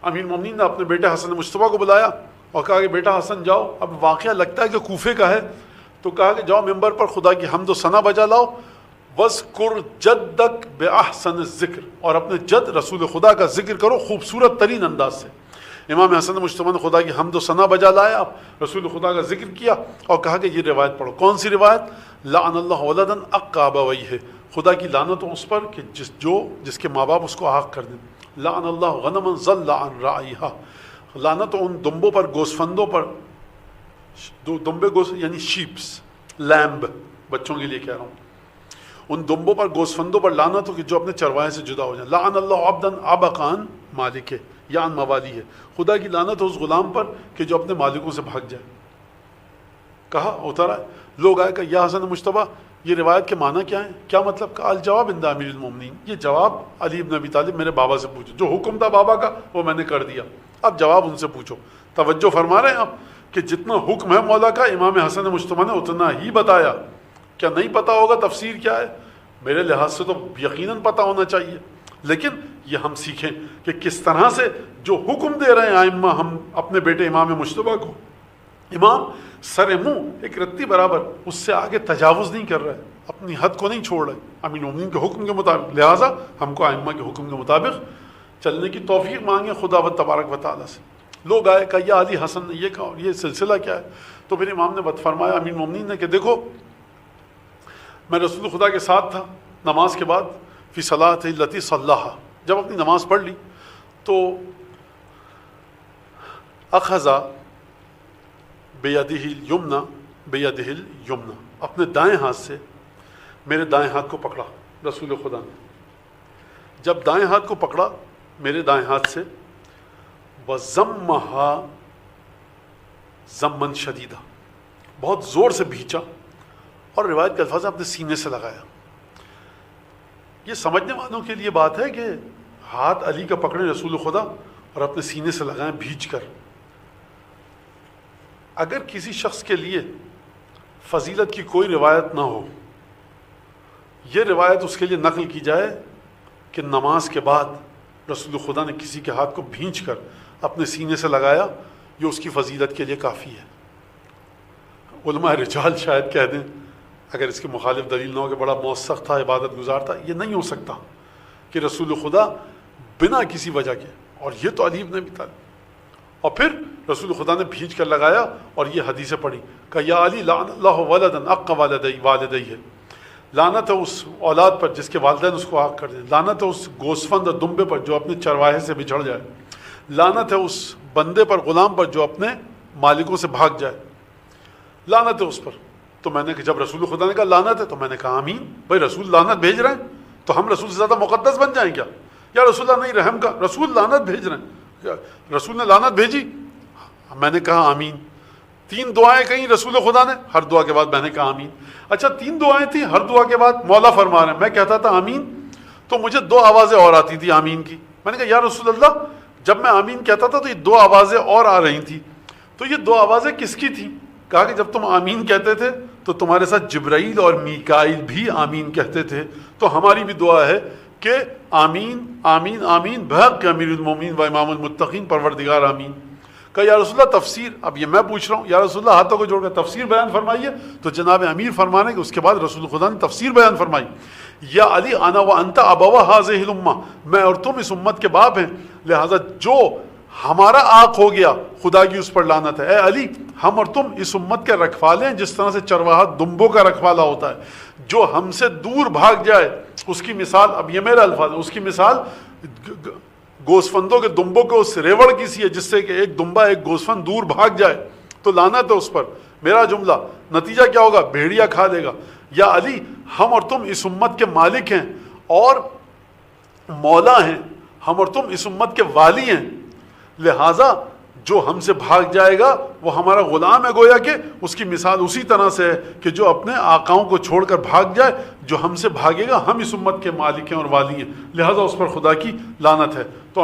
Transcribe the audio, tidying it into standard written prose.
امیر المومنین نے اپنے بیٹے حسن مجتبیٰ کو بلایا اور کہا کہ بیٹا حسن جاؤ. اب واقعہ لگتا ہے کہ کوفے کا ہے, تو کہا کہ جاؤ ممبر پر خدا کی حمد و ثنا بجا لاؤ. وَاذْكُرْ جَدَّكَ بِأَحْسَنِ الذِّكْرِ, اور اپنے جد رسول خدا کا ذکر کرو خوبصورت ترین انداز سے. امام حسن مجتبیٰ نے خدا کی حمد و ثنا بجا لایا, رسول خدا کا ذکر کیا اور کہا کہ یہ روایت پڑھو. کون سی روایت؟ لعن اللہ ولدا اق ابویہ, خدا کی لعنت ہو اس پر کہ جس کے ماں باپ اس کو عاق کر دیں. لعن اللہ غنما ضل عن رعیہا, لعنت ہو ان دمبوں پر, گوسفندوں پر. دمبے یعنی شیپس, لیمب, بچوں کے لیے کہہ رہا ہوں. ان دمبوں پر, گوسفندوں پر لعنت ہو کہ جو اپنے چروائے سے جدا ہو جائیں. لعن اللہ عبدا ابقان مالک یا عن موالی ہے, خدا کی لعنت ہو اس غلام پر کہ جو اپنے مالکوں سے بھاگ جائے. کہا اترا, لوگ آئے کہ یا حسن مجتبیٰ یہ روایت کے معنی کیا ہیں, کیا مطلب؟ کہا الجواب عند امیر المومنین, یہ جواب علی بن ابی طالب میرے بابا سے پوچھو, جو حکم تھا بابا کا وہ میں نے کر دیا, اب جواب ان سے پوچھو. توجہ فرما رہے ہیں آپ کہ جتنا حکم ہے مولا کا امام حسن مجتبیٰ نے اتنا ہی بتایا. کیا نہیں پتا ہوگا تفسیر کیا ہے؟ میرے لحاظ سے تو یقیناً پتہ ہونا چاہیے, لیکن یہ ہم سیکھیں کہ کس طرح سے جو حکم دے رہے ہیں آئمہ ہم اپنے بیٹے امام مجتبیٰ کو, امام سر منہ ایک رتی برابر, اس سے آگے تجاوز نہیں کر رہے, اپنی حد کو نہیں چھوڑ رہے امیر المومنین کے حکم کے مطابق. لہٰذا ہم کو آئمہ کے حکم کے مطابق چلنے کی توفیق مانگیں خدا و تبارک و تعالیٰ سے. لوگ آئے کہ یا علی حسن نے یہ کہا اور یہ سلسلہ کیا ہے؟ تو پھر امام نے فرمایا امیر المومنین نے کہ دیکھو میں رسول خدا کے ساتھ تھا نماز کے بعد, فی صلاۃ التی صلاھا, جب اپنی نماز پڑھ لی تو اخذ بیدہ الیمنی, اپنے دائیں ہاتھ سے میرے دائیں ہاتھ کو پکڑا رسول خدا نے. جب دائیں ہاتھ کو پکڑا میرے دائیں ہاتھ سے, وَضَمَّهَا ضَمًّا شَدِيدًا, بہت زور سے بھینچا, اور روایت کے الفاظ اپنے سینے سے لگایا. یہ سمجھنے والوں کے لیے بات ہے کہ ہاتھ علی کا پکڑے رسول خدا اور اپنے سینے سے لگائیں بھینچ کر. اگر کسی شخص کے لیے فضیلت کی کوئی روایت نہ ہو, یہ روایت اس کے لیے نقل کی جائے کہ نماز کے بعد رسول خدا نے کسی کے ہاتھ کو بھینچ کر اپنے سینے سے لگایا, یہ اس کی فضیلت کے لیے کافی ہے. علماء رجال شاید کہہ دیں اگر اس کے مخالف دلیل نہ ہو کہ بڑا موثق تھا, عبادت گزار تھا, یہ نہیں ہو سکتا کہ رسول خدا بنا کسی وجہ کے, اور یہ تو علی بن ابی طالب, اور پھر رسول خدا نے بھینچ کر لگایا اور یہ حدیثیں پڑھی کہ یا علی لعن اللہ ولدا اق والدیہ, لعنت ہے اس اولاد پر جس کے والدین اس کو عاق کر دیں, لعنت ہے اس گوسفند اور دمبے پر جو اپنے چرواہے سے بچھڑ جائے, لعنت ہے اس بندے پر, غلام پر جو اپنے مالکوں سے بھاگ جائے, لعنت ہے اس پر. تو میں نے کہ جب رسول خدا نے کہا لعنت ہے تو میں نے کہا آمین. بھائی رسول لعنت بھیج رہے ہیں تو ہم رسول سے زیادہ مقدس بن جائیں کیا؟ یا رسول اللہ نہیں رحم کا, رسول لعنت بھیج رہے ہیں, رسول نے لعنت بھیجی, میں نے کہا آمین. 3 دعائیں کہیں رسول خدا نے, ہر دعا کے بعد میں نے کہا آمین. اچھا 3 دعائیں تھیں, ہر دعا کے بعد مولا فرما رہے ہیں, میں کہتا تھا آمین تو مجھے 2 آوازیں اور آتی تھی آمین کی. میں نے کہا یا رسول اللہ جب میں آمین کہتا تھا تو یہ 2 آوازیں اور آ رہی تھیں, تو یہ 2 آوازیں کس کی تھیں؟ کہا کہ جب تم آمین کہتے تھے تو تمہارے ساتھ جبرائیل اور میکائیل بھی آمین کہتے تھے, تو ہماری بھی دعا ہے کہ آمین آمین آمین بحق امیر المومنین و امام المتقین پروردگار آمین. کہا یا رسول اللہ تفسیر, اب یہ میں پوچھ رہا ہوں یا رسول اللہ ہاتھوں کو جوڑ کر تفسیر بیان فرمائیے, تو جناب امیر فرمانے کہ اس کے بعد رسول خدا نے تفسیر بیان فرمائی. یا علی انا و انت ابوا هذه الامه, میں اور تم اس امت کے باپ ہیں, لہذا جو ہمارا عاق ہو گیا خدا کی اس پر لعنت ہے. اے علی ہم اور تم اس امت کے رکھوالے ہیں جس طرح سے چرواہا دمبوں کا رکھوالا ہوتا ہے, جو ہم سے دور بھاگ جائے اس کی مثال, اب یہ میرا الفاظ ہے, اس کی مثال گوسفندوں کے دمبوں کے اس ریوڑ کی سی ہے جس سے کہ ایک دمبا ایک گوسفند دور بھاگ جائے تو لعنت ہے اس پر. میرا جملہ نتیجہ کیا ہوگا؟ بھیڑیا کھا لے گا. یا علی ہم اور تم اس امت کے مالک ہیں اور مولا ہیں, ہم اور تم اس امت کے والی ہیں, لہٰذا جو ہم سے بھاگ جائے گا وہ ہمارا غلام ہے. گویا کہ اس کی مثال اسی طرح سے ہے کہ جو اپنے آقاؤں کو چھوڑ کر بھاگ جائے, جو ہم سے بھاگے گا ہم اس امت کے مالک ہیں اور والی ہیں, لہٰذا اس پر خدا کی لعنت ہے. تو